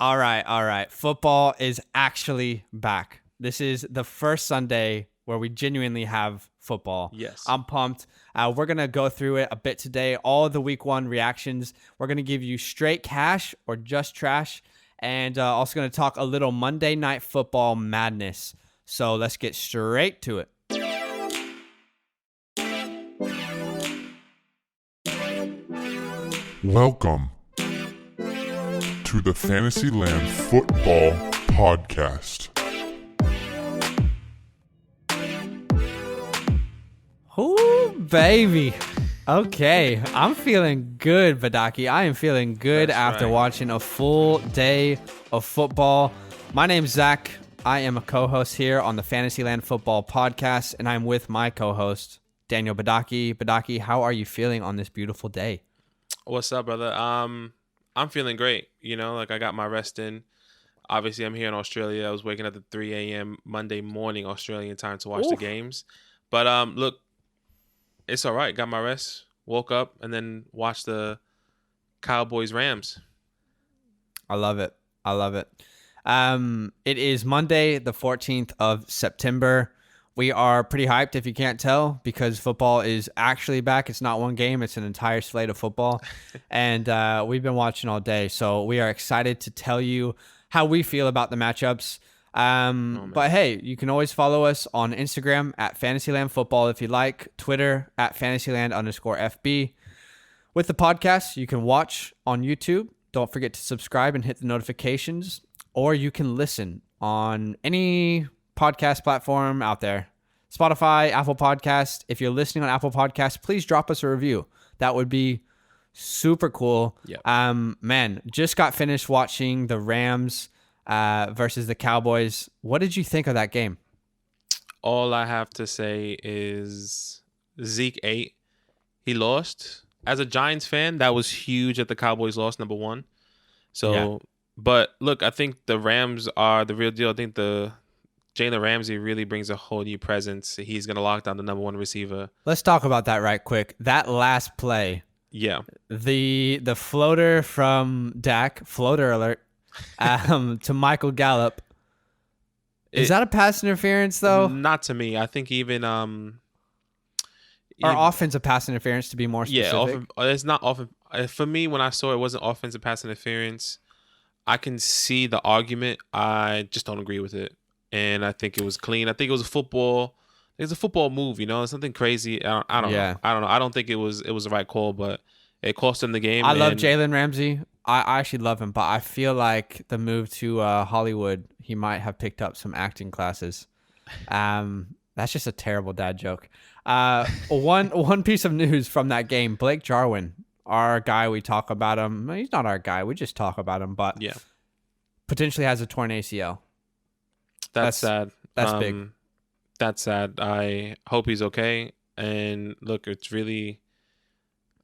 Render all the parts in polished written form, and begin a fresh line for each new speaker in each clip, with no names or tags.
All right, all right. Football is actually back. This is the first Sunday where we genuinely have football.
Yes.
I'm pumped. We're going to go through it a bit today. All of the week one reactions. We're going to give you straight cash or just trash. And also going to talk a little Monday Night Football madness. So let's get straight to it.
Welcome to the FantasyLand Football Podcast.
Ooh, baby. Okay, I'm feeling good, Badaki. I am feeling good after watching a full day of football. My name's Zach. I am a co-host here on the FantasyLand Football Podcast, and I'm with my co-host, Daniel Badaki. Badaki, how are you feeling on this beautiful day?
What's up, brother? I'm feeling great. You know, like I got my rest in. Obviously, I'm here in Australia. I was waking up at 3 a.m. Monday morning Australian time to watch the games. But look, it's all right. Got my rest. Woke up and then watched the Cowboys-Rams.
I love it. I love it. It is Monday, the 14th of September. We are pretty hyped, if you can't tell, because football is actually back. It's not one game. It's an entire slate of football. And we've been watching all day. So we are excited to tell you how we feel about the matchups. But hey, you can always follow us on Instagram at FantasyLand Football if you like, Twitter at FantasyLand_FB. With the podcast, you can watch on YouTube. Don't forget to subscribe and hit the notifications, or you can listen on any podcast platform out there. Spotify, Apple Podcast. If you're listening on Apple Podcast, please drop us a review. That would be super cool.
Yep.
Man, just got finished watching the Rams versus the Cowboys. What did you think of that game?
All I have to say is Zeke ate. He lost. As a Giants fan, that was huge that the Cowboys lost, number one. So, But look, I think the Rams are the real deal. I think Jalen Ramsey really brings a whole new presence. He's going to lock down the number one receiver.
Let's talk about that right quick. That last play.
Yeah.
The floater from Dak, floater alert, to Michael Gallup. Is that a pass interference, though?
Not to me. I think even...
Or offensive pass interference, to be more specific.
Yeah, it's not often. For me, when I saw it wasn't offensive pass interference, I can see the argument. I just don't agree with it. And I think it was clean. I think it was a football. It's a football move, you know. It's nothing crazy. I don't know. I don't know. I don't think it was the right call, but it cost him the game.
I love Jalen Ramsey. I actually love him, but I feel like the move to Hollywood, he might have picked up some acting classes. That's just a terrible dad joke. One piece of news from that game: Blake Jarwin, our guy, we talk about him. He's not our guy. We just talk about him, but potentially has a torn ACL.
That's sad.
That's big.
That's sad. I hope he's okay. And look, it's really,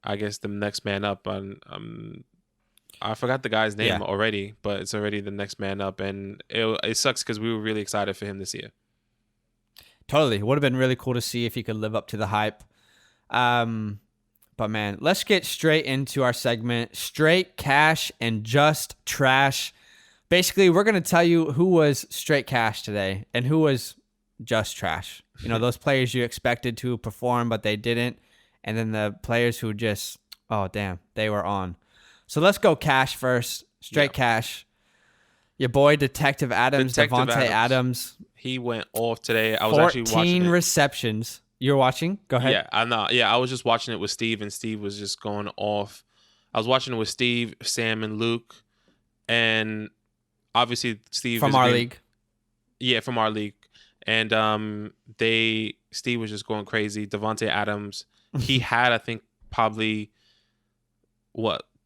I guess, the next man up. I forgot the guy's name already, but it's already the next man up. And it sucks because we were really excited for him this year.
Totally. Would have been really cool to see if he could live up to the hype. But man, let's get straight into our segment. Straight cash and just trash. Basically, we're going to tell you who was straight cash today and who was just trash. You know, those players you expected to perform, but they didn't. And then the players who just, oh, damn, they were on. So let's go cash first. Straight cash. Your boy, Detective Adams, Davante Adams.
He went off today. I was actually watching
14 receptions. You're watching? Go ahead.
Yeah, I'm not. Yeah, I was just watching it with Steve, and Steve was just going off. I was watching it with Steve, Sam, and Luke. And obviously, Steve
from our league.
Yeah, from our league. And Steve was just going crazy. Davante Adams, he had, I think, probably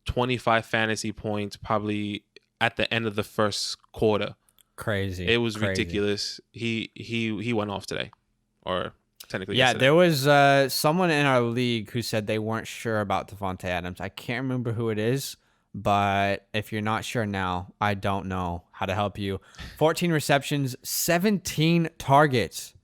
25 fantasy points probably at the end of the first quarter.
Crazy.
It was ridiculous. He went off today, or technically
yeah,
yesterday.
There was someone in our league who said they weren't sure about Davante Adams. I can't remember who it is, but if you're not sure now, I don't know how to help you. 14 receptions, 17 targets.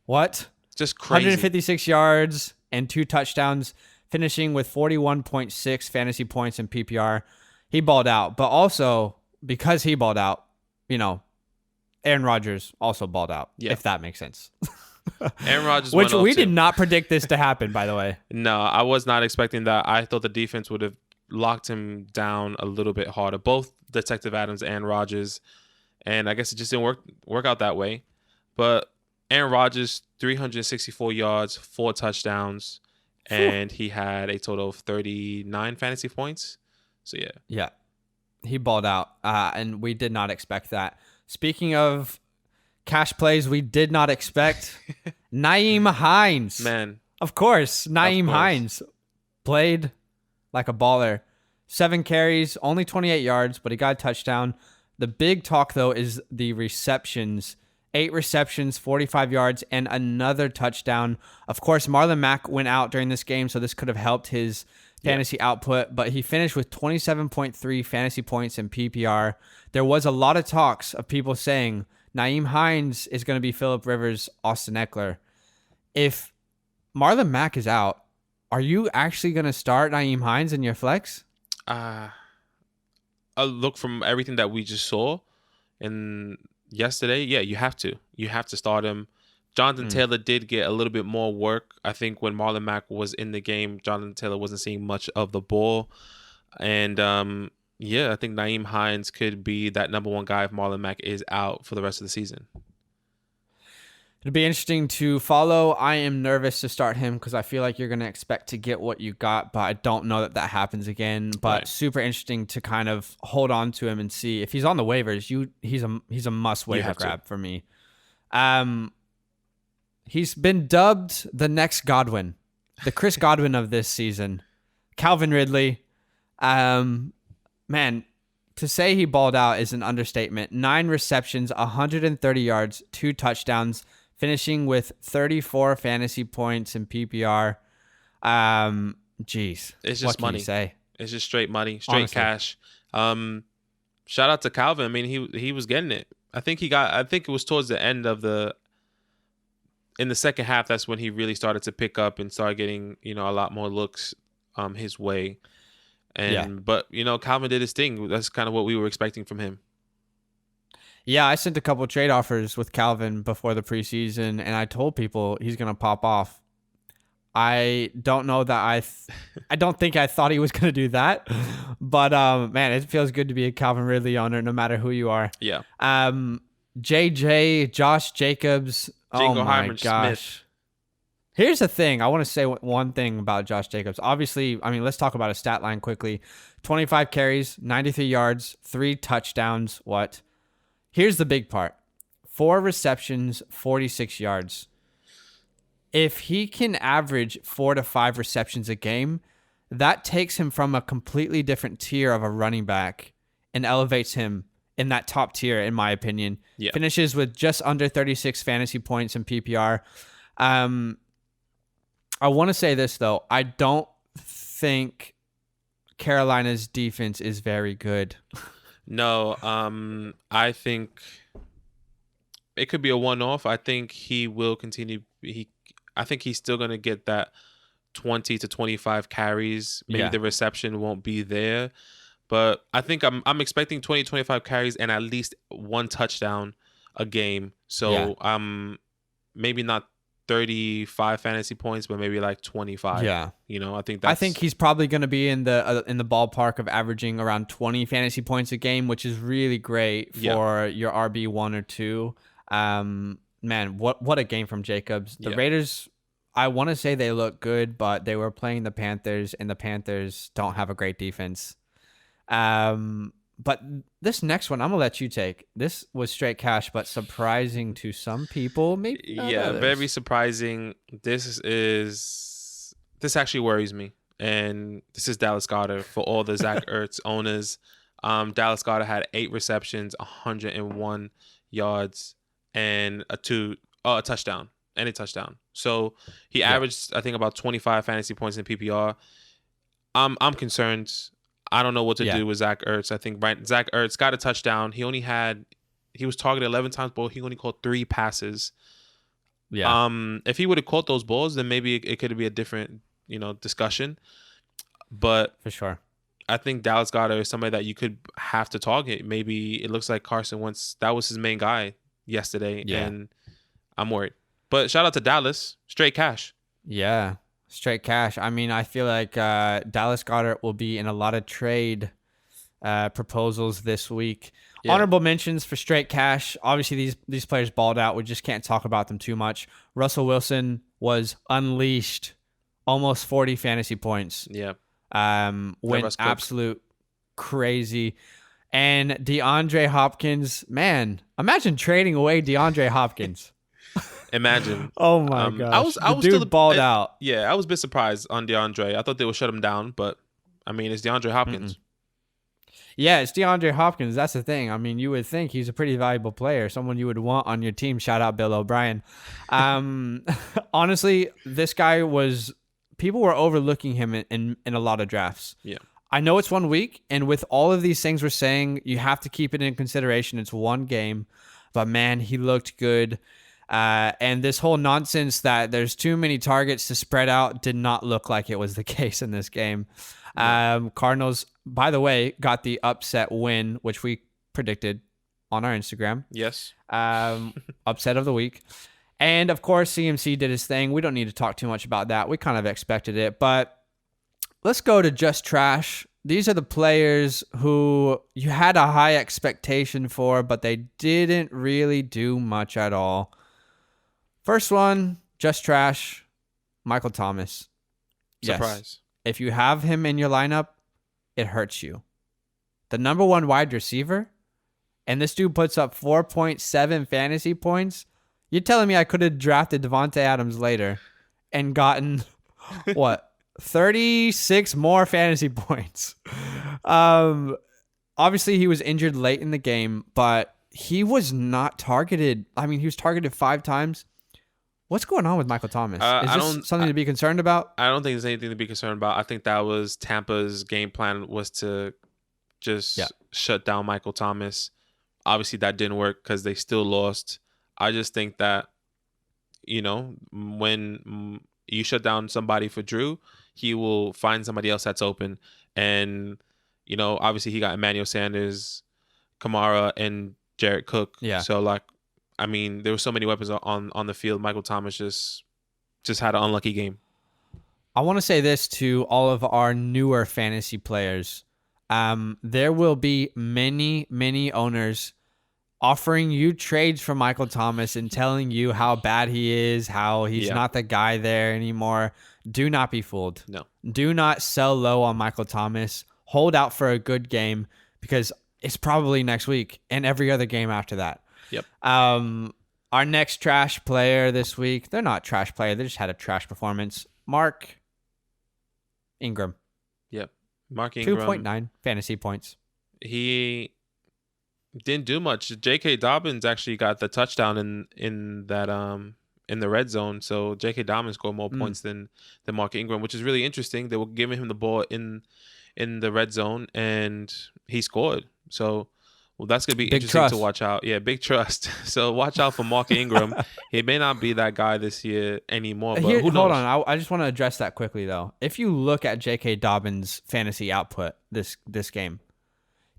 What?
Just crazy.
156 yards and 2 touchdowns, finishing with 41.6 fantasy points in PPR. He balled out, but also because he balled out, Aaron Rodgers also balled out, if that makes sense.
Aaron Rodgers
Which
went
we
off
did
too.
not predict this to happen, by the way.
No, I was not expecting that. I thought the defense would have locked him down a little bit harder, both Detective Adams and Rodgers. And I guess it just didn't work out that way. But Aaron Rodgers, 364 yards, 4 touchdowns, and he had a total of 39 fantasy points. So, yeah.
Yeah, he balled out, and we did not expect that. Speaking of cash plays we did not expect, Nyheim Hines.
Man.
Of course, Nyheim Hines played like a baller. 7 carries, only 28 yards, but he got a touchdown. The big talk, though, is the receptions. 8 receptions, 45 yards, and another touchdown. Of course, Marlon Mack went out during this game, so this could have helped his fantasy output, but he finished with 27.3 fantasy points in PPR. There was a lot of talks of people saying Nyheim Hines is going to be Phillip Rivers, Austin Eckler. If Marlon Mack is out, are you actually going to start Nyheim Hines in your flex?
Look, from everything that we just saw in yesterday, yeah, you have to. You have to start him. Jonathan Taylor did get a little bit more work. I think when Marlon Mack was in the game, Jonathan Taylor wasn't seeing much of the ball. And I think Nyheim Hines could be that number 1 guy if Marlon Mack is out for the rest of the season.
It'll be interesting to follow. I am nervous to start him because I feel like you're going to expect to get what you got, but I don't know that happens again. But super interesting to kind of hold on to him and see if he's on the waivers. He's a must waiver grab for me. He's been dubbed the next Godwin, the Chris Godwin of this season. Calvin Ridley. Man, to say he balled out is an understatement. 9 receptions, 130 yards, 2 touchdowns, finishing with 34 fantasy points in PPR. Jeez.
It's just
what can
money.
You say?
It's just straight money, straight cash. Shout out to Calvin. I mean, he was getting it. I think it was towards the end of in the second half, that's when he really started to pick up and start getting, a lot more looks his way. But Calvin did his thing. That's kind of what we were expecting from him.
Yeah, I sent a couple trade offers with Calvin before the preseason, and I told people he's gonna pop off. I don't know that I don't think I thought he was gonna do that, but man, it feels good to be a Calvin Ridley owner, no matter who you are.
Yeah.
JJ, Josh Jacobs. Oh my gosh.
Smith.
Here's the thing. I want to say one thing about Josh Jacobs. Obviously, I mean, let's talk about his stat line quickly. 25 carries, 93 yards, 3 touchdowns. What? Here's the big part. 4 receptions, 46 yards. If he can average 4 to 5 receptions a game, that takes him from a completely different tier of a running back and elevates him in that top tier, in my opinion.
Yeah.
Finishes with just under 36 fantasy points in PPR. I want to say this, though. I don't think Carolina's defense is very good.
No, I think it could be a one-off. I think he will continue. I think he's still going to get that 20 to 25 carries. Maybe the reception won't be there. But I think I'm expecting 20, 25 carries and at least 1 touchdown a game. So maybe not 35 fantasy points, but maybe like 25.
Yeah.
I
think he's probably going to be in the ballpark of averaging around 20 fantasy points a game, which is really great for your RB1 or 2. Man, what a game from Jacobs. The Raiders, I want to say they look good, but they were playing the Panthers, and the Panthers don't have a great defense. But this next one, I'm gonna let you take. This was straight cash, but surprising to some people. Maybe not others.
Very surprising. This actually worries me, and this is Dallas Goedert for all the Zach Ertz owners. Dallas Goedert had 8 receptions, 101 yards, and a touchdown. And a touchdown. So he averaged, I think, about 25 fantasy points in PPR. I'm concerned. I don't know what to do with Zach Ertz. I think Zach Ertz got a touchdown. He was targeted 11 times, but he only caught 3 passes. Yeah. If he would have caught those balls, then maybe it could be a different, discussion. But
for sure,
I think Dallas Goedert is somebody that you could have to target. Maybe it looks like Carson Wentz, that was his main guy yesterday, and I'm worried. But shout out to Dallas, straight cash.
Yeah, straight cash. I mean, I feel like Dallas Goedert will be in a lot of trade proposals this week. Yeah. Honorable mentions for straight cash. Obviously, these players balled out. We just can't talk about them too much. Russell Wilson was unleashed, almost 40 fantasy points.
Yeah.
Went absolute crazy. And DeAndre Hopkins, man, imagine trading away DeAndre Hopkins.
Imagine.
Oh my gosh. I was still balled out.
Yeah, I was a bit surprised on DeAndre. I thought they would shut him down, but I mean, it's DeAndre Hopkins.
Yeah, it's DeAndre Hopkins. That's the thing. I mean, you would think he's a pretty valuable player, someone you would want on your team. Shout out Bill O'Brien. Honestly, this guy people were overlooking him in a lot of drafts.
Yeah.
I know it's 1 week, and with all of these things we're saying, you have to keep it in consideration. It's one game, but man, he looked good. And this whole nonsense that there's too many targets to spread out did not look like it was the case in this game. Cardinals, by the way, got the upset win, which we predicted on our Instagram.
Yes.
Upset of the week. And, of course, CMC did his thing. We don't need to talk too much about that. We kind of expected it. But let's go to just trash. These are the players who you had a high expectation for, but they didn't really do much at all. First one, just trash, Michael Thomas.
Surprise.
Yes. If you have him in your lineup, it hurts you. The number one wide receiver, and this dude puts up 4.7 fantasy points. You're telling me I could have drafted Devontae Adams later and gotten, 36 more fantasy points. Obviously, he was injured late in the game, but he was not targeted. I mean, he was targeted 5 times. What's going on with Michael Thomas? Is this something to be concerned about?
I don't think there's anything to be concerned about. I think that was Tampa's game plan, was to just shut down Michael Thomas. Obviously, that didn't work because they still lost. I just think that, when you shut down somebody for Drew, he will find somebody else that's open. And, obviously he got Emmanuel Sanders, Kamara, and Jared Cook.
Yeah.
So, there were so many weapons on the field. Michael Thomas just had an unlucky game.
I want to say this to all of our newer fantasy players. There will be many, many owners offering you trades for Michael Thomas and telling you how bad he is, how he's not the guy there anymore. Do not be fooled.
No.
Do not sell low on Michael Thomas. Hold out for a good game because it's probably next week and every other game after that.
Yep.
Our next trash player this week, they're not trash player. They just had a trash performance. Mark Ingram.
Yep. Mark Ingram.
2.9 fantasy points.
He didn't do much. J.K. Dobbins actually got the touchdown in the red zone. So J.K. Dobbins scored more points than Mark Ingram, which is really interesting. They were giving him the ball in the red zone, and he scored. So, that's going to be
big
interesting
trust.
To watch out. Yeah, big trust. So watch out for Mark Ingram. He may not be that guy this year anymore, but who knows?
Hold on. I just want to address that quickly, though. If you look at J.K. Dobbins' fantasy output this game,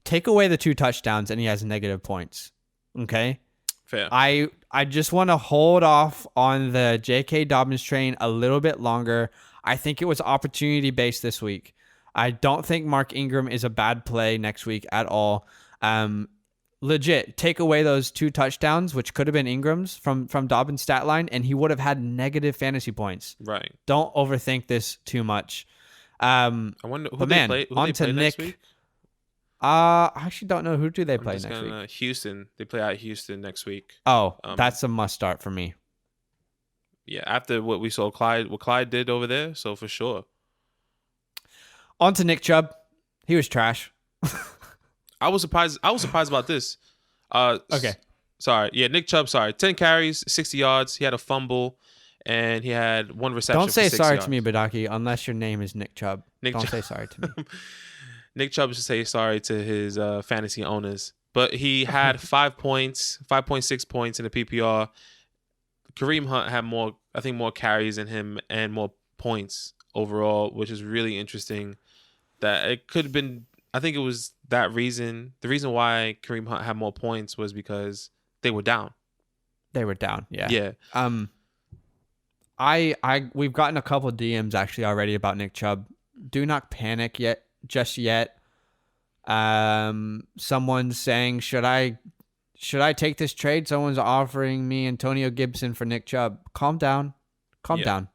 take away the 2 touchdowns, and he has negative points. Okay?
Fair.
I just want to hold off on the J.K. Dobbins train a little bit longer. I think it was opportunity-based this week. I don't think Mark Ingram is a bad play next week at all. Legit, take away those 2 touchdowns, which could have been Ingram's from Dobbins' stat line, and he would have had negative fantasy points.
Right.
Don't overthink this too much.
I wonder who they play next week?
I actually don't know who do they play next week.
Houston. They play at Houston next week.
Oh, that's a must start for me.
Yeah, after what we saw what Clyde did over there, so for sure.
On to Nick Chubb. He was trash.
I was surprised about this.
Okay.
Sorry. Yeah, Nick Chubb, 10 carries, 60 yards. He had a fumble, and he had 1 reception.
Don't say
for 6
sorry
yards.
to me, Badaki, unless your name is Nick Chubb. Don't say sorry to me.
Nick Chubb should say sorry to his fantasy owners. But he had 5 points, 5.6 points in the PPR. Kareem Hunt had more carries than him and more points overall, which is really interesting that it could have been. I think it was that reason. The reason why Kareem Hunt had more points was because they were down.
They were down. Yeah.
Yeah.
We've gotten a couple DMs actually already about Nick Chubb. Do not panic just yet. Someone's saying, should I take this trade? Someone's offering me Antonio Gibson for Nick Chubb. Calm down. Calm down.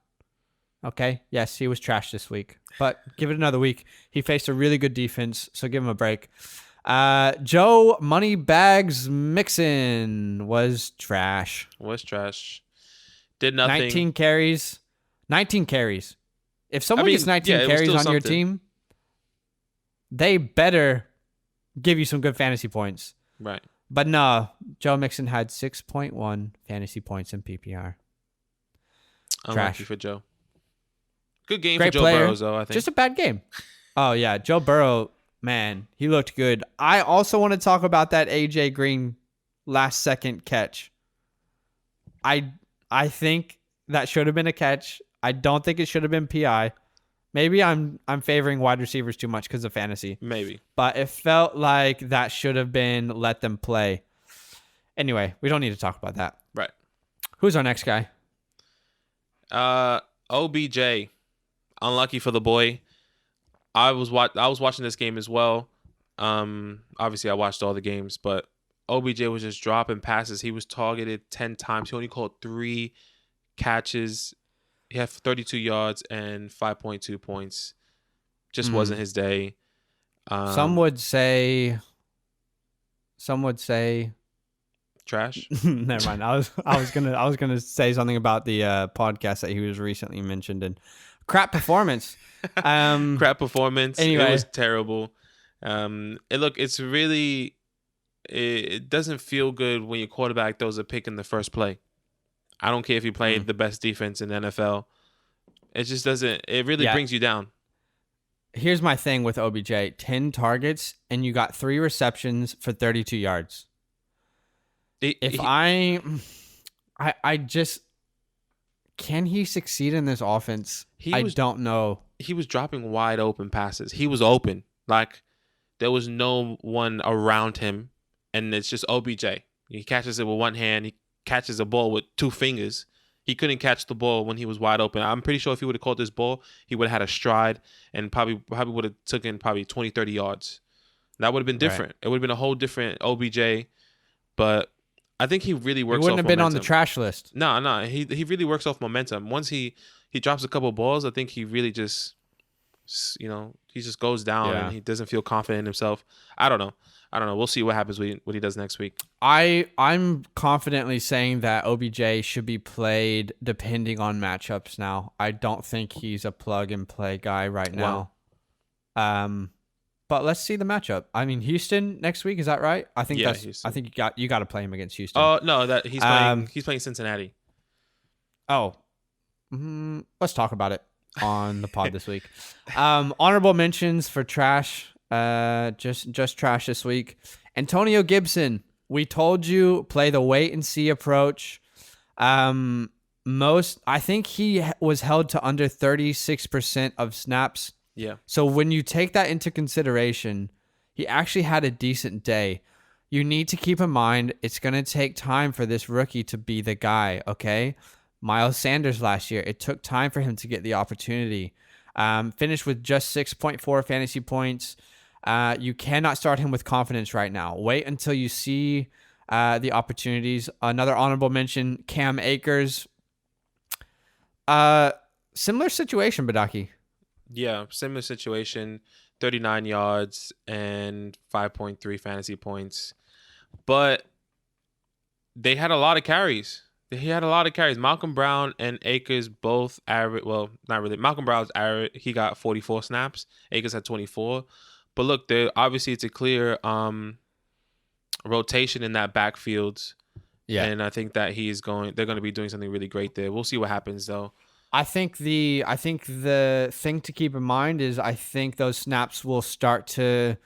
Okay. Yes, he was trash this week, but give it another week. He faced a really good defense, so give him a break. Joe Moneybags Mixon was trash. Did nothing. 19 carries. If someone gets 19 carries on your team, they better give you some good fantasy points.
Right.
But no, Joe Mixon had 6.1 fantasy points in PPR.
Unlucky for Joe. Good game
Great
for Joe
player.
Burrow, though, I think.
Just a bad game. Oh, yeah. Joe Burrow, man, he looked good. I also want to talk about that A.J. Green last-second catch. I think that should have been a catch. I don't think it should have been PI. Maybe I'm favoring wide receivers too much because of fantasy.
Maybe.
But it felt like that should have been let them play. Anyway, we don't need to talk about that.
Right.
Who's our next guy?
OBJ. Unlucky for the boy. I was watching this game as well. Obviously I watched all the games, but OBJ was just dropping passes. He was targeted 10 times. He only caught 3 catches. He had 32 yards and 5.2 points. Just wasn't his day.
Some would say
trash.
Never mind. I was gonna say something about the podcast that he was recently mentioned in. Crap performance.
Crap performance.
Anyway.
It was terrible. It doesn't feel good when your quarterback throws a pick in the first play. I don't care if you played the best defense in the NFL. It just doesn't. It really brings you down.
Here's my thing with OBJ: 10 targets and you got 3 receptions for 32 yards. Can he succeed in this offense? I don't know.
He was dropping wide open passes. He was open. Like, there was no one around him, and it's just OBJ. He catches it with one hand. He catches a ball with 2 fingers. He couldn't catch the ball when he was wide open. I'm pretty sure if he would have caught this ball, he would have had a stride and probably would have taken 20, 30 yards. That would have been different. Right. It would have been a whole different OBJ, but I think he really works off momentum. He wouldn't have been on
the trash list.
No. He really works off momentum. Once he drops a couple balls, I think he really just, he just goes down and he doesn't feel confident in himself. I don't know. We'll see what happens what he does next week.
I'm confidently saying that OBJ should be played depending on matchups now. I don't think he's a plug and play guy right now. But let's see the matchup. I mean, Houston next week, is that right? I think
Houston.
I think you got to play him against Houston.
Oh no, that he's playing Cincinnati.
Oh, let's talk about it on the pod this week. Honorable mentions for trash. Just trash this week. Antonio Gibson. We told you play the wait and see approach. I think he was held to under 36% of snaps.
Yeah.
So when you take that into consideration, he actually had a decent day. You need to keep in mind it's going to take time for this rookie to be the guy, okay? Miles Sanders last year, it took time for him to get the opportunity. Finished with just 6.4 fantasy points. You cannot start him with confidence right now. Wait until you see the opportunities. Another honorable mention, Cam Akers. Similar situation, Badaki.
Yeah, similar situation. 39 yards and 5.3 fantasy points. But they had a lot of carries. Malcolm Brown and Akers both average. Well, not really. Malcolm Brown's average. He got 44 snaps. Akers had 24. But look, obviously it's a clear rotation in that backfield. Yeah. And I think that they're going to be doing something really great there. We'll see what happens though.
I think the thing to keep in mind is I think those snaps will start to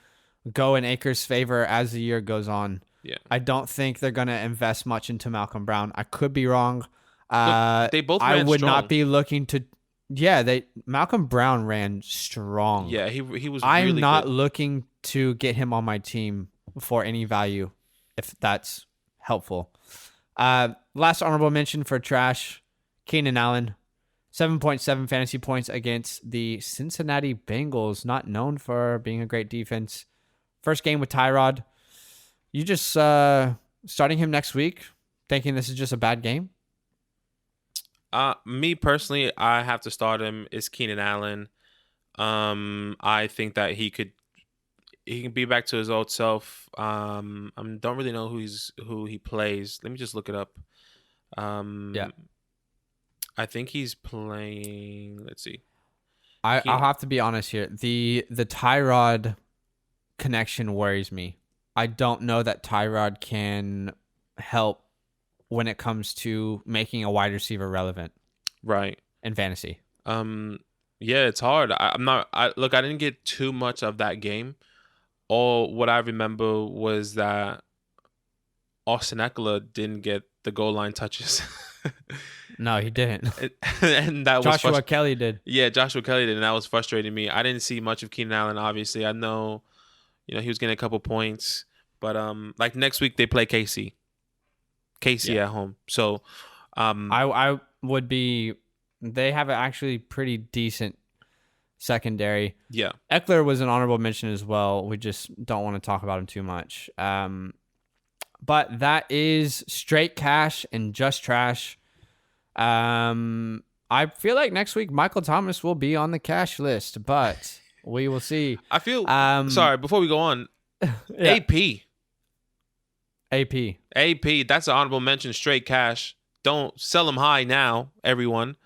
go in Akers' favor as the year goes on.
Yeah.
I don't think they're going to invest much into Malcolm Brown. I could be wrong.
Look, they both ran
I would
strong.
not be looking to Yeah, Malcolm Brown ran strong.
Yeah, he was
I'm
really
not
good.
looking to get him on my team for any value, if that's helpful. Last honorable mention for trash, Keenan Allen, 7.7 fantasy points against the Cincinnati Bengals, not known for being a great defense. First game with Tyrod. You just starting him next week, thinking this is just a bad game?
Me personally, I have to start him. Is Keenan Allen. I think that he can be back to his old self. I don't really know who he plays. Let me just look it up.
Yeah.
I think he's playing. Let's see.
I'll have to be honest here. The Tyrod connection worries me. I don't know that Tyrod can help when it comes to making a wide receiver relevant
Right.
in fantasy.
Yeah, it's hard. I'm not. I didn't get too much of that game. All what I remember was that Austin Eckler didn't get the goal line touches.
No, he didn't.
And that was
Joshua Kelly did.
Yeah, Joshua Kelly did, and that was frustrating me. I didn't see much of Keenan Allen. Obviously, I know, he was getting a couple points, but like next week they play KC at home. So,
I would be. They have an actually pretty decent secondary.
yeah,
Eckler was an honorable mention as well. We just don't want to talk about him too much. But that is straight cash and just trash. I feel like next week Michael Thomas will be on the cash list, but we will see.
I feel. Sorry, before we go on,
Yeah.
AP. That's an honorable mention. Straight cash. Don't sell him high now, everyone.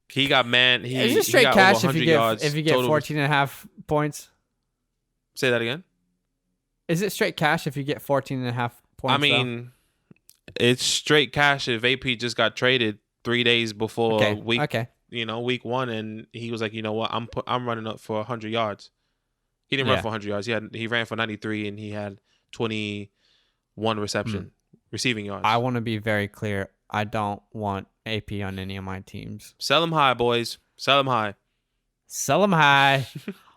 He got man.
Is it
he
straight
got
cash
over 100
if
yards
you get
total.
14.5 points?
Say that again.
Is it straight cash if you get 14.5 points?
I mean, it's straight cash if AP just got traded 3 days before week 1, and he was like, you know what, I'm running up for 100 yards. He didn't run for 100 yards. He ran for 93, and he had 21 receiving yards.
I want to be very clear. I don't want AP on any of my teams.
Sell him high, boys. Sell him high.
Sell them high.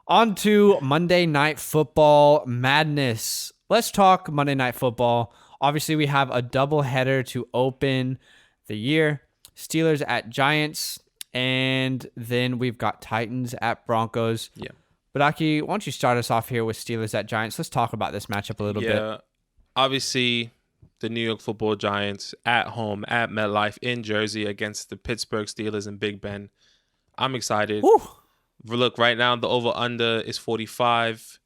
On to Monday Night Football madness. Let's talk Monday Night Football. Obviously, we have a doubleheader to open the year. Steelers at Giants, and then we've got Titans at Broncos.
Yeah.
But Aki, why don't you start us off here with Steelers at Giants? Let's talk about this matchup a little bit.
Yeah. Obviously, the New York Football Giants at home at MetLife in Jersey against the Pittsburgh Steelers in Big Ben. I'm excited.
Woo.
Look, right now the over-under is 45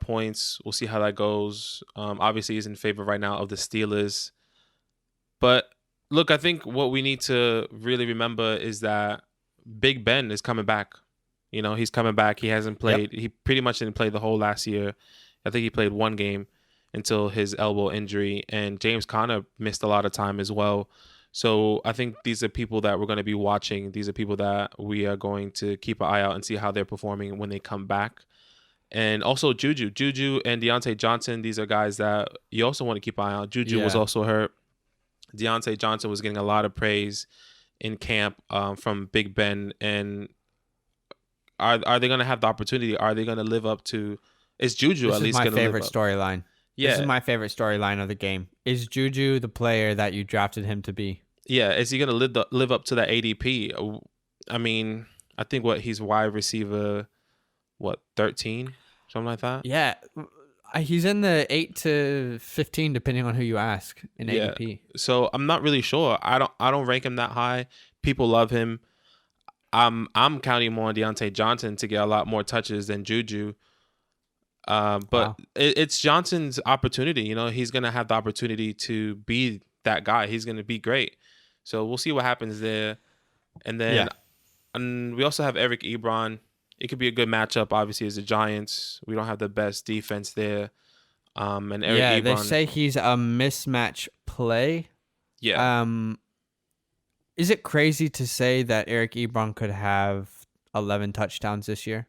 points. We'll see how that goes. Obviously, he's in favor right now of the Steelers. But look, I think what we need to really remember is that Big Ben is coming back. He's coming back. He hasn't played. Yep. He pretty much didn't play the whole last year. I think he played one game until his elbow injury. And James Conner missed a lot of time as well. So I think these are people that we're going to be watching. These are people that we are going to keep an eye out and see how they're performing when they come back. And also Juju and Deontay Johnson. These are guys that you also want to keep an eye on. Juju was also hurt. Deontay Johnson was getting a lot of praise in camp from Big Ben. And are they going to have the opportunity? Are they going to live up to? Is Juju at least going to live up?
This is my favorite storyline. Yeah. This is my favorite storyline of the game. Is Juju the player that you drafted him to be?
Yeah. Is he going to live up to that ADP? I mean, I think he's wide receiver, 13? Something like that?
Yeah. He's in the 8 to 15, depending on who you ask in ADP.
So I'm not really sure. I don't rank him that high. People love him. I'm counting more on Deontay Johnson to get a lot more touches than Juju. But it's Johnson's opportunity. He's going to have the opportunity to be that guy. He's going to be great. So we'll see what happens there. And then and we also have Eric Ebron. It could be a good matchup, obviously, as the Giants. We don't have the best defense there. And Eric Ebron,
they say he's a mismatch play.
Yeah.
Is it crazy to say that Eric Ebron could have 11 touchdowns this year?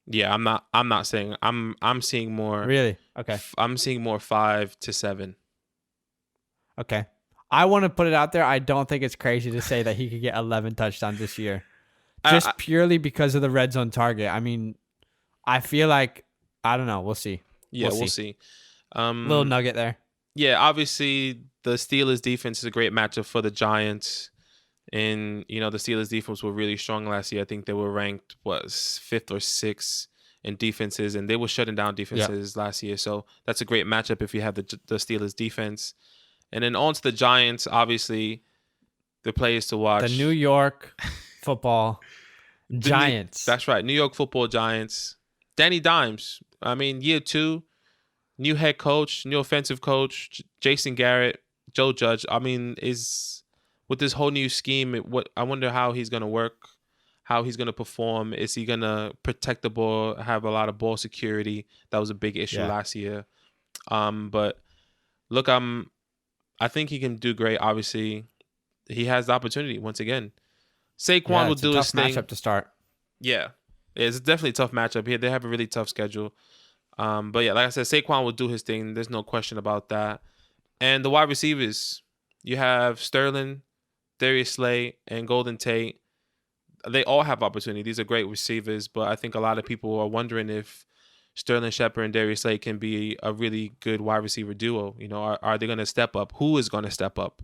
Yeah, I'm not saying. I'm seeing more.
Really? Okay.
I'm seeing more 5 to 7.
Okay. I want to put it out there. I don't think it's crazy to say that he could get 11 touchdowns this year, just purely because of the red zone target. I mean, I feel like, I don't know. We'll see.
Yeah, we'll see.
Little nugget there.
Yeah, obviously the Steelers defense is a great matchup for the Giants. And, the Steelers defense were really strong last year. I think they were ranked, 5th or 6th in defenses, and they were shutting down defenses last year. So that's a great matchup if you have the Steelers defense. And then on to the Giants, obviously, the players to watch.
The New York football Giants.
That's right, New York football Giants. Danny Dimes. I mean, year 2, new head coach, new offensive coach, Jason Garrett, Joe Judge. I mean, with this whole new scheme, I wonder how he's going to work, how he's going to perform. Is he going to protect the ball, have a lot of ball security? That was a big issue last year. But look, I think he can do great. Obviously, he has the opportunity once again. Saquon will do his thing.
It's a tough matchup to start.
Yeah, it's definitely a tough matchup here. They have a really tough schedule. But yeah, like I said, Saquon will do his thing. There's no question about that. And the wide receivers, you have Sterling, Darius Slay, and Golden Tate. They all have opportunity. These are great receivers, but I think a lot of people are wondering if Sterling Shepard and Darius Slay can be a really good wide receiver duo. Are they going to step up? Who is going to step up?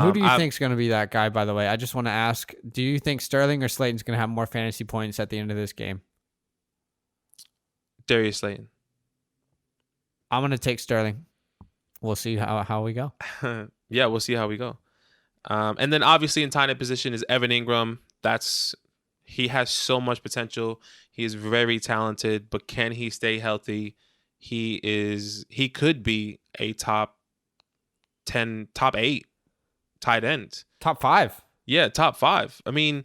Who do you think is going to be that guy, by the way? I just want to ask, do you think Sterling or Slayton's going to have more fantasy points at the end of this game?
Darius Slayton.
I'm going to take Sterling. We'll see how we go.
Yeah, we'll see how we go. And then obviously in tight end position is Evan Ingram. He has so much potential. He is very talented, but can he stay healthy? He could be a top 10, top 8 tight end.
Top 5.
Yeah, top 5. I mean,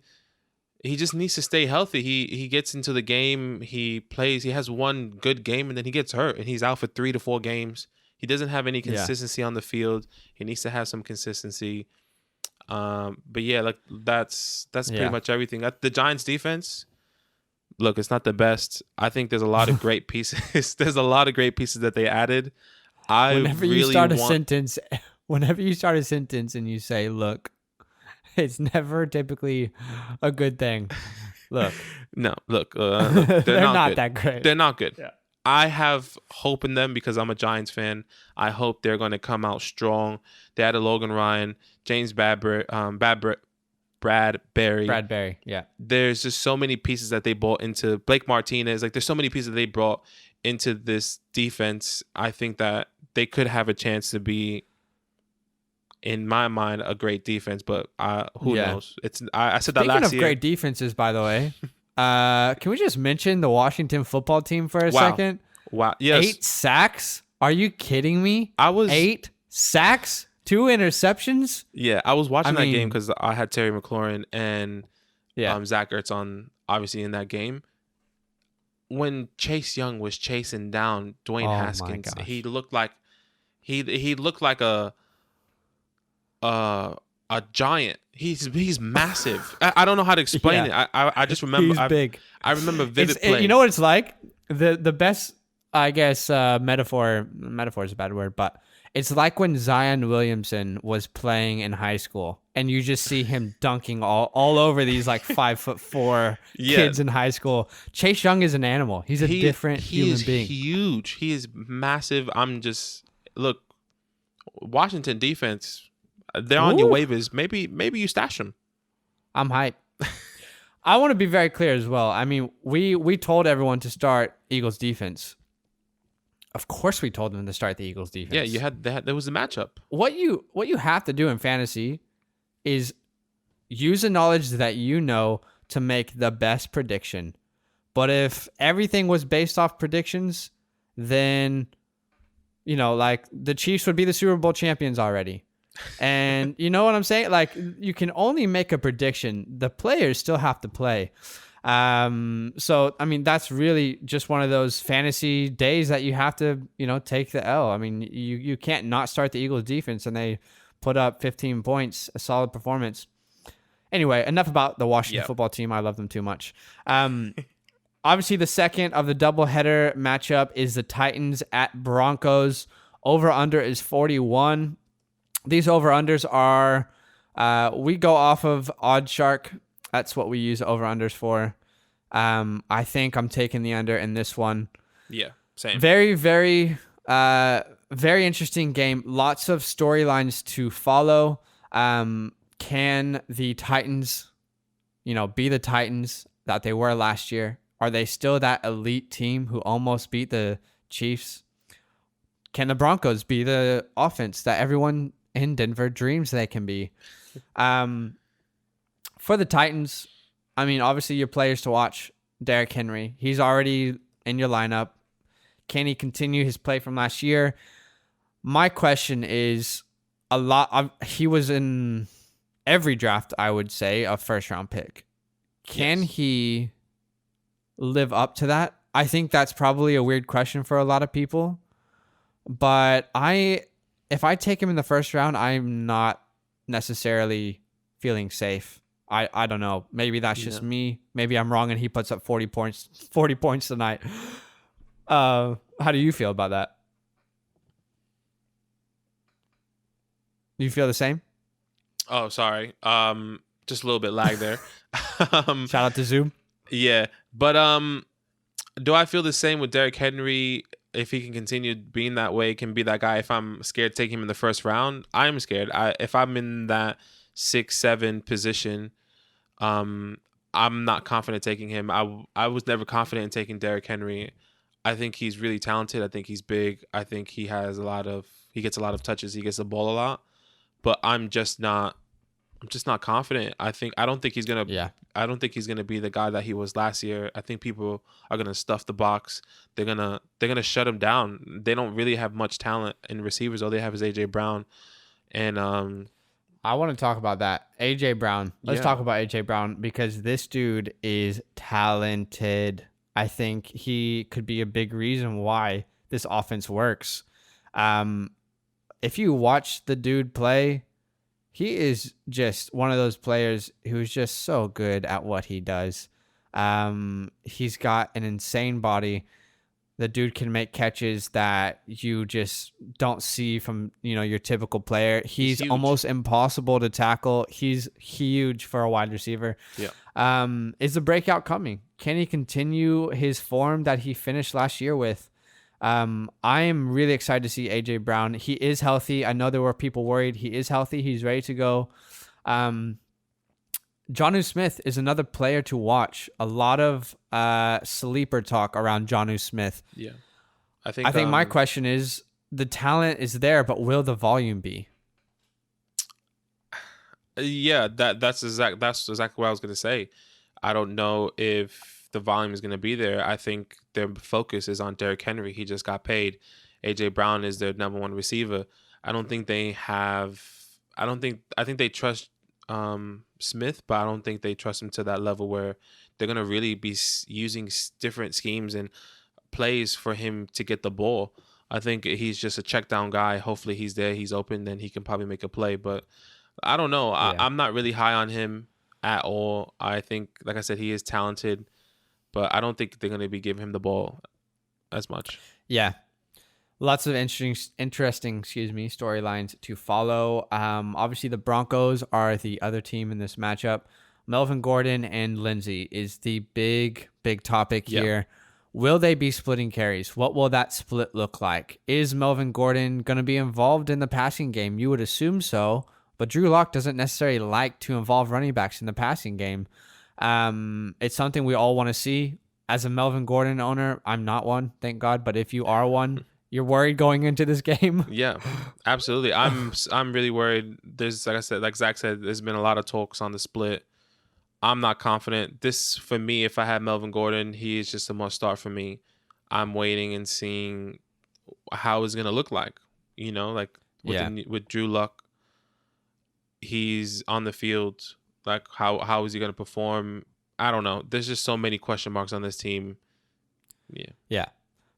he just needs to stay healthy. He gets into the game, he plays, he has one good game, and then he gets hurt, and he's out for 3 to 4 games. He doesn't have any consistency on the field. He needs to have some consistency. But yeah, like that's pretty much everything. The Giants defense, look, it's not the best. I think there's a lot of great pieces. There's a lot of great pieces that they added. Whenever you start a sentence
and you say, look, it's never typically a good thing. Look.
No, look. They're not good.
That great.
They're not good.
Yeah.
I have hope in them because I'm a Giants fan. I hope they're going to come out strong. They had a Logan Ryan, James Bradbury.
Bradbury, yeah.
There's just so many pieces that they brought into Blake Martinez. Like, there's so many pieces that they brought into this defense. I think that they could have a chance to be, in my mind, a great defense. But who knows? I said that last year.
Speaking of great defenses, by the way. Can we just mention the Washington football team for a second?
Wow. Yes.
8 sacks? Are you kidding me? 8 sacks? 2 interceptions?
Yeah, I was watching that game because I had Terry McLaurin and Zach Ertz on, obviously, in that game. When Chase Young was chasing down Dwayne Haskins, he looked like a giant. He's massive. I don't know how to explain it. I just remember
he's big.
I remember vivid play.
You know what it's like? The best, I guess, metaphor is a bad word, but it's like when Zion Williamson was playing in high school and you just see him dunking all over these like 5'4" kids in high school. Chase Young is an animal. He's a different human being.
He is huge. He is massive. Look, Washington defense, they're on your waivers. Maybe you stash them.
I'm hyped. I want to be very clear as well. I mean, we told everyone to start Eagles defense. Of course, we told them to start the Eagles defense.
Yeah, you had that. There was a matchup.
What you have to do in fantasy is use the knowledge that you know to make the best prediction. But if everything was based off predictions, then like the Chiefs would be the Super Bowl champions already. And you know what I'm saying? Like, you can only make a prediction. The players still have to play. So, I mean, that's really just one of those fantasy days that you have to, take the L. I mean, you can't not start the Eagles defense, and they put up 15 points, a solid performance. Anyway, enough about the Washington football team. I love them too much. Obviously, the second of the doubleheader matchup is the Titans at Broncos. Over under is 41. These over-unders are, we go off of OddsShark. That's what we use over-unders for. I think I'm taking the under in this one.
Yeah, same.
Very, very, very interesting game. Lots of storylines to follow. Can the Titans, be the Titans that they were last year? Are they still that elite team who almost beat the Chiefs? Can the Broncos be the offense that everyone in Denver dreams they can be? For the Titans, I mean, obviously your players to watch, Derrick Henry. He's already in your lineup. Can he continue his play from last year? My question is, he was in every draft, I would say, a first-round pick. Can he live up to that? I think that's probably a weird question for a lot of people. But if I take him in the first round, I'm not necessarily feeling safe. I don't know. Maybe that's just me. Maybe I'm wrong and he puts up 40 points tonight. How do you feel about that? Do you feel the same?
Oh, sorry. Just a little bit lag there.
Shout out to Zoom.
Yeah, but do I feel the same with Derrick Henry? If he can continue being that way, can be that guy. If I'm scared to take him in the first round, I'm scared. If I'm in that 6-7 position, I'm not confident taking him. I was never confident in taking Derrick Henry. I think he's really talented. I think he's big. I think he gets a lot of touches. He gets the ball a lot, but I'm just not confident. I don't think he's gonna be the guy that he was last year. I think people are gonna stuff the box. They're gonna shut him down. They don't really have much talent in receivers. All they have is AJ Brown, and
I want to talk about that. AJ Brown. Let's talk about AJ Brown because this dude is talented. I think he could be a big reason why this offense works. If you watch the dude play, he is just one of those players who's just so good at what he does. He's got an insane body. The dude can make catches that you just don't see from, your typical player. He's almost impossible to tackle. He's huge for a wide receiver.
Yeah.
Is the breakout coming? Can he continue his form that he finished last year with? I am really excited to see AJ Brown. He is healthy. I know there were people worried. He is healthy. He's ready to go. Jonnu Smith is another player to watch. A lot of sleeper talk around Jonnu Smith.
Yeah.
I think my question is, the talent is there, but will the volume be?
Yeah, that's exactly what I was gonna say. I don't know if the volume is gonna be there. I think their focus is on Derrick Henry. He just got paid. AJ Brown is their number one receiver. I think they trust Smith, but I don't think they trust him to that level where they're gonna really be using different schemes and plays for him to get the ball. I think he's just a check down guy. Hopefully he's there, he's open, then he can probably make a play. But I don't know. Yeah. I'm not really high on him at all. I think, like I said, he is talented, but I don't think they're going to be giving him the ball as much.
Yeah. Lots of interesting storylines to follow. Obviously, the Broncos are the other team in this matchup. Melvin Gordon and Lindsey is the big topic here. Will they be splitting carries? What will that split look like? Is Melvin Gordon going to be involved in the passing game? You would assume so, but Drew Lock doesn't necessarily like to involve running backs in the passing game. It's something we all want to see. As a Melvin Gordon owner, I'm not one, thank God, but if you are one, you're worried going into this game?
Yeah, absolutely. I'm really worried. There's, like Zach said, there's been a lot of talks on the split. I'm not confident. This, for me, if I had Melvin Gordon, he is just a must start for me. I'm waiting and seeing how it's going to look like. With Drew Luck, he's on the field. Like, how is he going to perform? I don't know. There's just so many question marks on this team.
Yeah,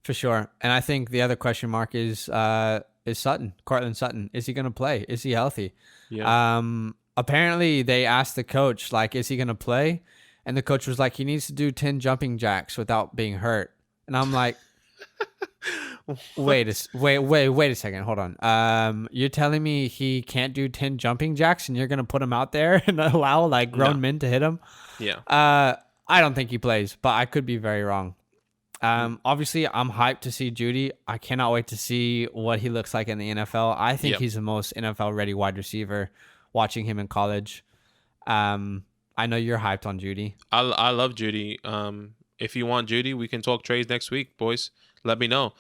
for sure. And I think the other question mark is Sutton, Cortland Sutton. Is he going to play? Is he healthy?
Yeah.
Apparently, they asked the coach, like, is he going to play? And the coach was like, he needs to do 10 jumping jacks without being hurt. And I'm like, Wait a second. Hold on. You're telling me he can't do 10 jumping jacks and you're going to put him out there and allow like grown men to hit him?
Yeah.
I don't think he plays, but I could be very wrong. Obviously I'm hyped to see Judy. I cannot wait to see what he looks like in the NFL. I think he's the most NFL ready wide receiver watching him in college. I know you're hyped on Judy.
I love Judy. If you want Judy, we can talk trades next week, boys. Let me know.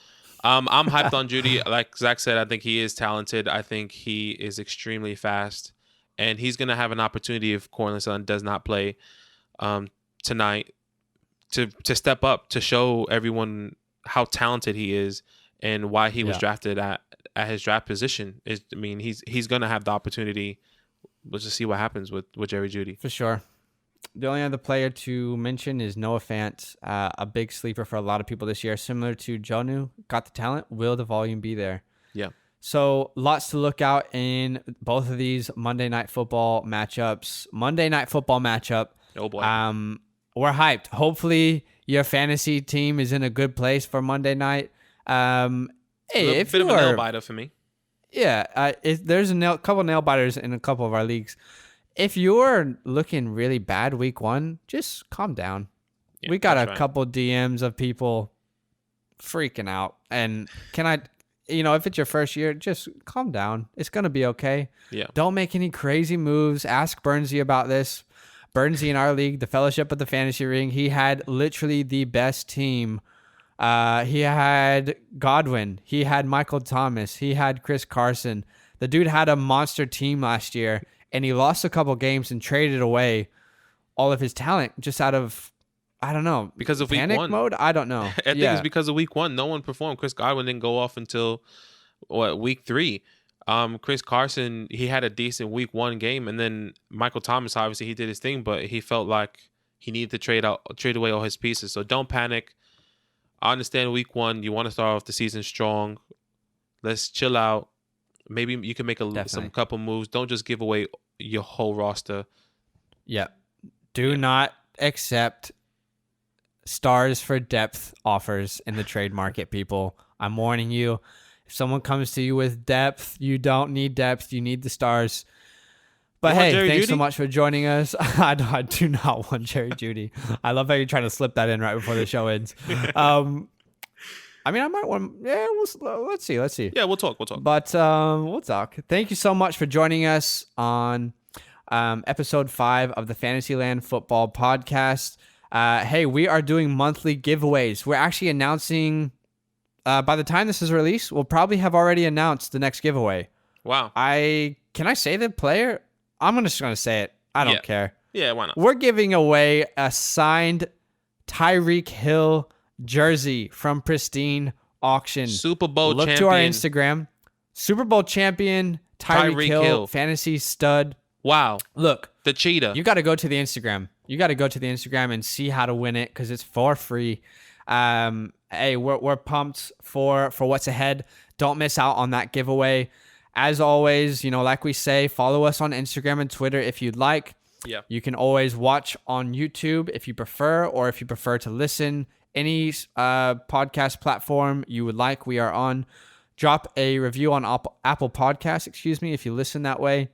I'm hyped on Judy. Like Zach said, I think he is talented. I think he is extremely fast. And he's going to have an opportunity if Cortland Sutton does not play tonight to step up, to show everyone how talented he is and why he was drafted at his draft position. He's going to have the opportunity. Let's just see what happens with Jerry Jeudy.
For sure. The only other player to mention is Noah Fant, a big sleeper for a lot of people this year. Similar to Jonnu, got the talent. Will the volume be there?
Yeah.
So lots to look out in both of these Monday Night Football matchups. Monday Night Football matchup.
Oh, boy.
We're hyped. Hopefully your fantasy team is in a good place for Monday night. Hey,
a bit of a nail biter for me.
Yeah, there's a couple nail biters in a couple of our leagues. If you're looking really bad week one, just calm down. Yeah, we got a couple DMs of people freaking out. And if it's your first year, just calm down. It's going to be okay.
Yeah. Don't
make any crazy moves. Ask Bernsey about this. Bernsey in our league, the Fellowship of the Fantasy Ring, he had literally the best team. He had Godwin. He had Michael Thomas. He had Chris Carson. The dude had a monster team last year. And he lost a couple games and traded away all of his talent just out of, I don't know.
Because of
panic
week one.
Mode? I don't know.
I think it's because of week one. No one performed. Chris Godwin didn't go off until, week 3. Chris Carson, he had a decent week 1 game. And then Michael Thomas, obviously, he did his thing. But he felt like he needed to trade away all his pieces. So don't panic. I understand week 1. You want to start off the season strong. Let's chill out. Maybe you can make some couple moves. Don't just give away your whole roster.
Yeah. Do not accept stars for depth offers in the trade market, people. I'm warning you. If someone comes to you with depth, you don't need depth. You need the stars. But hey, thanks so much for joining us. I do not want Jerry Jeudy. I love how you're trying to slip that in right before the show ends. I might want. Yeah, let's see.
Yeah, we'll talk.
But we'll talk. Thank you so much for joining us on episode 5 of the FantasyLand Football Podcast. Hey, we are doing monthly giveaways. We're actually announcing. By the time this is released, we'll probably have already announced the next giveaway.
Wow.
Can I say the player? I'm just gonna say it. I don't care.
Yeah, why not?
We're giving away a signed Tyreek Hill jersey from Pristine Auction.
Super Bowl
champion. Look to our Instagram. Super Bowl champion Tyreek Hill, fantasy stud.
Wow.
Look,
the cheetah.
You got to go to the Instagram. You got to go to the Instagram and see how to win it because it's for free. Hey, we're pumped for what's ahead. Don't miss out on that giveaway. As always, like we say, follow us on Instagram and Twitter if you'd like.
Yeah.
You can always watch on YouTube if you prefer, or if you prefer to listen. Any podcast platform you would like, we are on. Drop a review on Apple Podcasts, if you listen that way.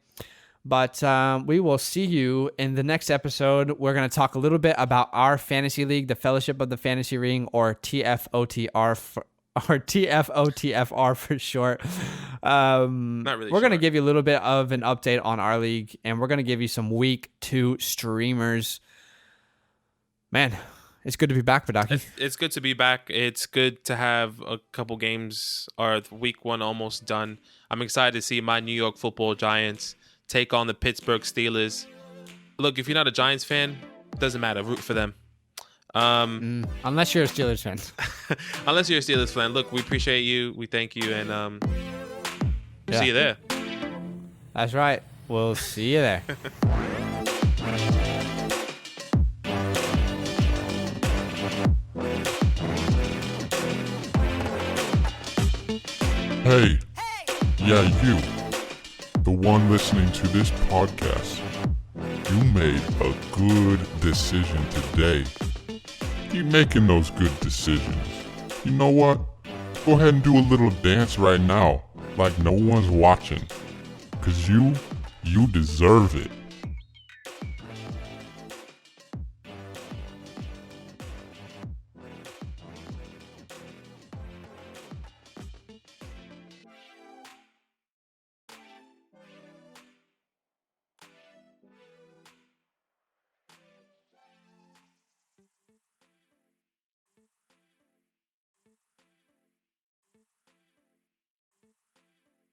But we will see you in the next episode. We're going to talk a little bit about our fantasy league, the Fellowship of the Fantasy Ring, or TFOTR for short.
Not really.
We're going to give you a little bit of an update on our league, and we're going to give you some week 2 streamers. Man, it's good to be back, Badaki.
It's good to be back. It's good to have a couple games, or week 1 almost done. I'm excited to see my New York Football Giants take on the Pittsburgh Steelers. Look, if you're not a Giants fan, doesn't matter. Root for them.
Unless you're a Steelers fan.
Unless you're a Steelers fan. Look, we appreciate you. We thank you. And see you there.
That's right. We'll see you there.
Hey, yeah, you, the one listening to this podcast, you made a good decision today. Keep making those good decisions. You know what? go ahead and do a little dance right now, like no one's watching. Cause you deserve it.